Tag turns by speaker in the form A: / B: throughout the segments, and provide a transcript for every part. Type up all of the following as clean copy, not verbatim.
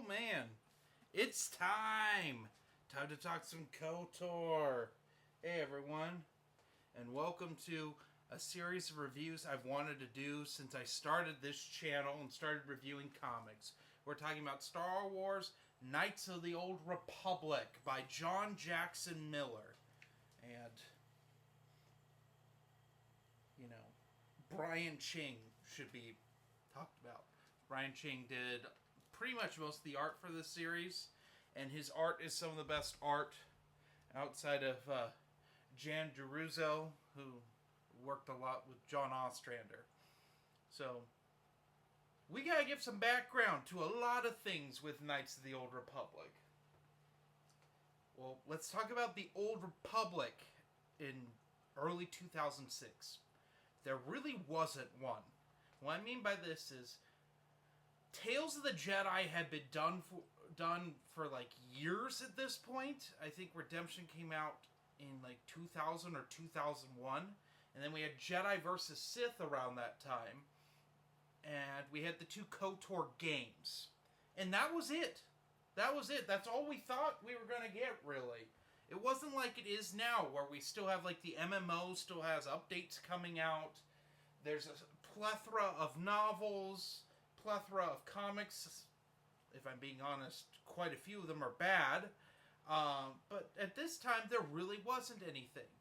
A: Oh man, it's time! Time to talk some KOTOR. Hey everyone, and welcome to a series of reviews I've wanted to do since I started this channel and started reviewing comics. We're talking about Star Wars Knights of the Old Republic by John Jackson Miller. And, Brian Ching should be talked about. Brian Ching did pretty much most of the art for this series, and his art is some of the best art outside of Jan Jeruzzo, who worked a lot with John Ostrander. So, we gotta give some background to a lot of things with Knights of the Old Republic. Well, let's talk about the Old Republic in early 2006. There really wasn't one. What I mean by this is, Tales of the Jedi had been done for like years at this point. I think Redemption came out in like 2000 or 2001. And then we had Jedi vs. Sith around that time. And we had the two KOTOR games. And that was it. That was it. That's all we thought we were going to get, really. It wasn't like it is now, where we still have like the MMO still has updates coming out. There's a plethora of novels, plethora of comics. If I'm being honest, quite a few of them are bad. But at this time, there really wasn't anything.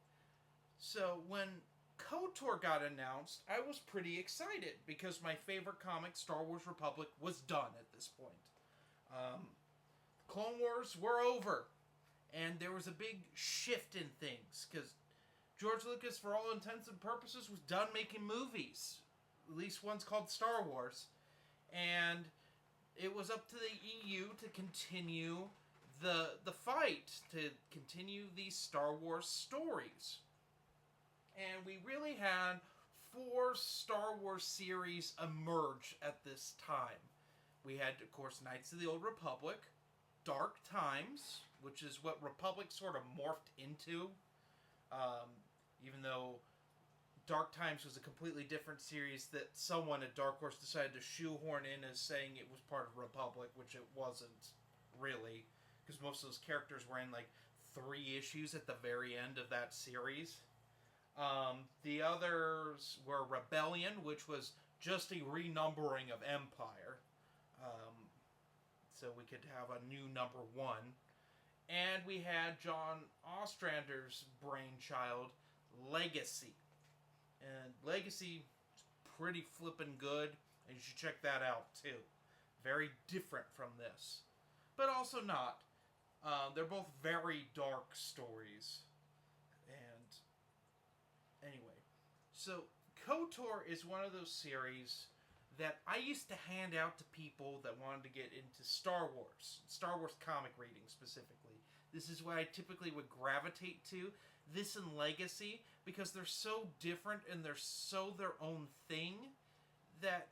A: So when KOTOR got announced, I was pretty excited because my favorite comic, Star Wars Republic, was done at this point. Clone Wars were over. And there was a big shift in things because George Lucas, for all intents and purposes, was done making movies. At least one's called Star Wars. And it was up to the EU to continue the fight, to continue these Star Wars stories. And we really had 4 Star Wars series emerge at this time. We had, of course, Knights of the Old Republic, Dark Times, which is what Republic sort of morphed into, even though Dark Times was a completely different series that someone at Dark Horse decided to shoehorn in as saying it was part of Republic, which it wasn't really, because most of those characters were in like 3 issues at the very end of that series. The others were Rebellion, which was just a renumbering of Empire. So we could have a new number 1. And we had John Ostrander's brainchild, Legacy. And Legacy is pretty flippin' good, and you should check that out too. Very different from this. But also not. They're both very dark stories. And anyway, so KOTOR is one of those series that I used to hand out to people that wanted to get into Star Wars comic reading specifically. This is what I typically would gravitate to, this and Legacy, because they're so different and they're so their own thing that,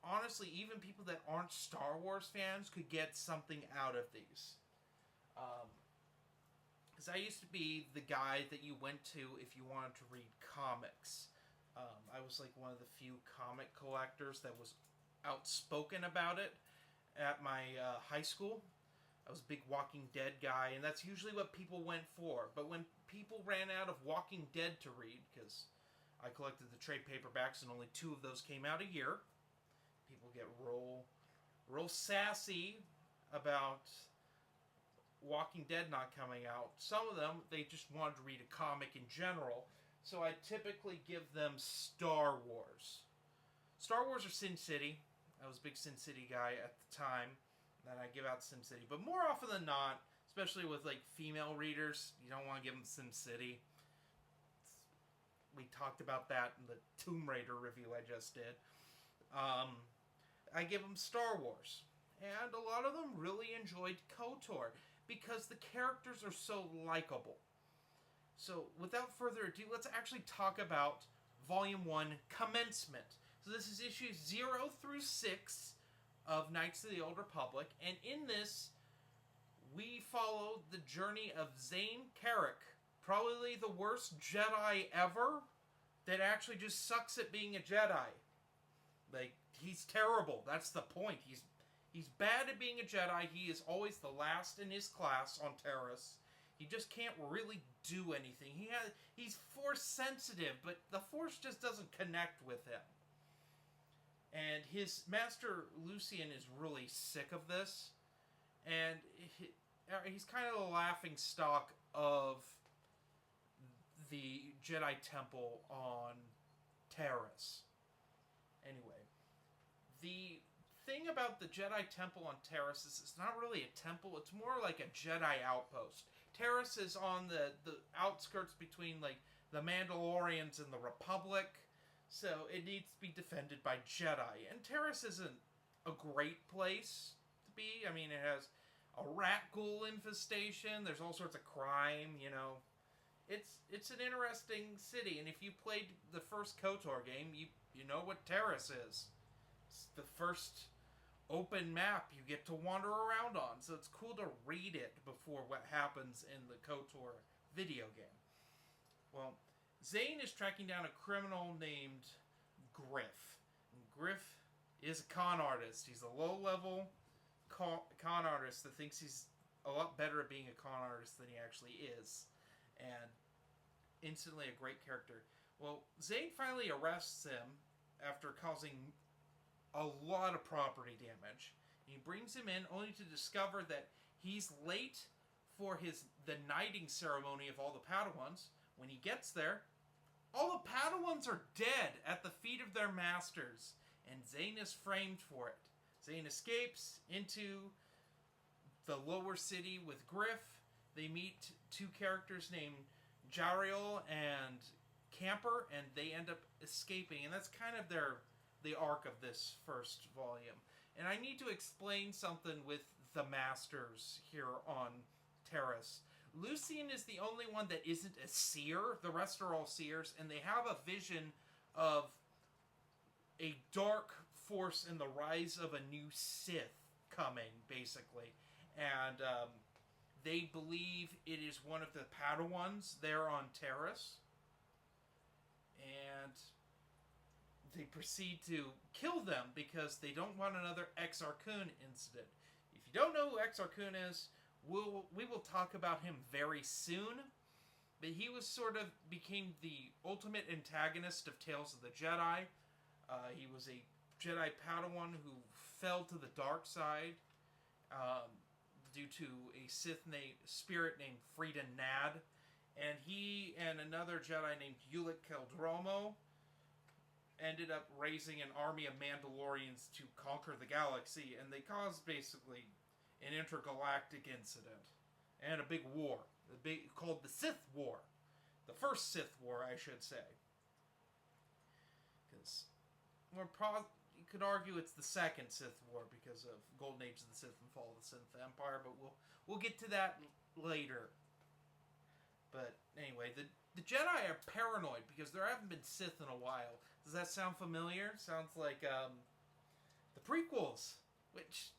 A: honestly, even people that aren't Star Wars fans could get something out of these. Because I used to be the guy that you went to if you wanted to read comics. I was like one of the few comic collectors that was outspoken about it at my high school. I was a big Walking Dead guy, and that's usually what people went for. But when people ran out of Walking Dead to read, because I collected the trade paperbacks and only 2 of those came out a year, people get real sassy about Walking Dead not coming out. Some of them, they just wanted to read a comic in general. So I typically give them Star Wars. Star Wars or Sin City. I was a big Sin City guy at the time. Then I give out Sin City. But more often than not, especially with like female readers, you don't want to give them Sin City. We talked about that in the Tomb Raider review I just did. I give them Star Wars. And a lot of them really enjoyed KOTOR because the characters are so likable. So, without further ado, let's actually talk about Volume 1, Commencement. So this is issues 0 through 6 of Knights of the Old Republic, and in this, we follow the journey of Zane Carrick, probably the worst Jedi ever, that actually just sucks at being a Jedi. Like, he's terrible. That's the point. He's bad at being a Jedi. He is always the last in his class on Terrace. He just can't really do anything. He's Force sensitive, but the Force just doesn't connect with him. And his master Lucian is really sick of this, and he's kind of the laughing stock of the Jedi Temple on Terrace. Anyway, the thing about the Jedi Temple on Terrace is it's not really a temple, it's more like a Jedi outpost. Terrace is on the outskirts between, like, the Mandalorians and the Republic, so it needs to be defended by Jedi. And Terrace isn't a great place to be. I mean, it has a rat ghoul infestation, there's all sorts of crime, you know. It's an interesting city, and if you played the first KOTOR game, you know what Terrace is. It's the first open map you get to wander around on, so it's cool to read it before what happens in the KOTOR video game. Well, Zane is tracking down a criminal named Griff. And Griff is a con artist. He's a low-level con artist that thinks he's a lot better at being a con artist than he actually is. And instantly a great character. Well, Zane finally arrests him after causing a lot of property damage. He brings him in only to discover that he's late for the knighting ceremony of all the Padawans. When he gets there, all the Padawans are dead at the feet of their masters, and Zane is framed for it. Zane escapes into the lower city with Griff. They meet two characters named Jariel and Camper, and they end up escaping, and that's kind of the arc of this first volume. And I need to explain something with the Masters here on Terrace. Lucian is the only one that isn't a seer. The rest are all seers, and they have a vision of a dark force and the rise of a new Sith coming, basically. And they believe it is one of the Padawans there on Terrace. And they proceed to kill them because they don't want another Exar Kun incident. If you don't know who Exar Kun is, we will talk about him very soon. But he became the ultimate antagonist of Tales of the Jedi. He was a Jedi Padawan who fell to the dark side due to a Sith spirit named Frida Nad. And he and another Jedi named Ulic Keldromo ended up raising an army of Mandalorians to conquer the galaxy, and they caused basically an intergalactic incident and a big war, called the Sith War, the first Sith War, I should say. Because you could argue it's the second Sith War because of Golden Age of the Sith and Fall of the Sith Empire, but we'll get to that later. But anyway, the Jedi are paranoid because there haven't been Sith in a while. Does that sound familiar? Sounds like the prequels, which,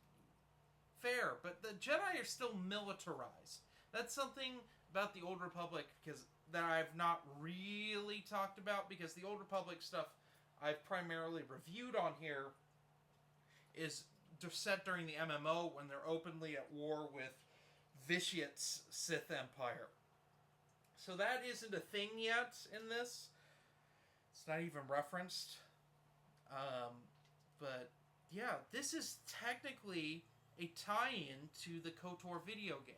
A: fair, but the Jedi are still militarized. That's something about the Old Republic that I've not really talked about, because the Old Republic stuff I've primarily reviewed on here is set during the MMO when they're openly at war with Vitiat's Sith Empire. So that isn't a thing yet in this. It's not even referenced. But yeah, this is technically a tie-in to the KOTOR video game.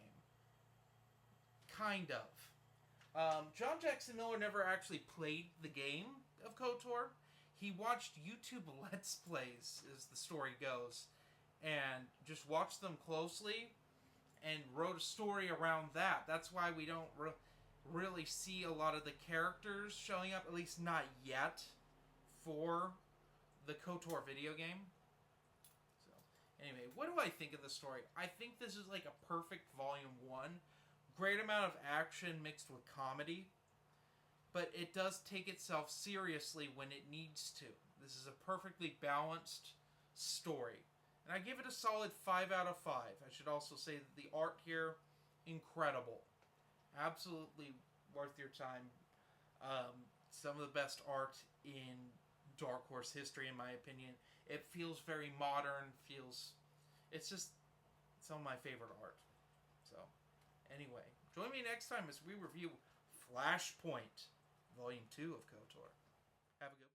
A: Kind of. John Jackson Miller never actually played the game of KOTOR. He watched YouTube Let's Plays, as the story goes, and just watched them closely and wrote a story around that. That's why we don't really see a lot of the characters showing up, at least not yet, for the KOTOR video game. So, anyway, what do I think of the story? I think this is like a perfect Volume 1. Great amount of action mixed with comedy, but it does take itself seriously when it needs to. This is a perfectly balanced story. And I give it a solid 5 out of 5. I should also say that the art here, incredible. Absolutely worth your time. Some of the best art in Dark Horse history, in my opinion. It feels very modern. It's just some of my favorite art. So, anyway, join me next time as we review Flashpoint, Volume 2 of KOTOR. Have a good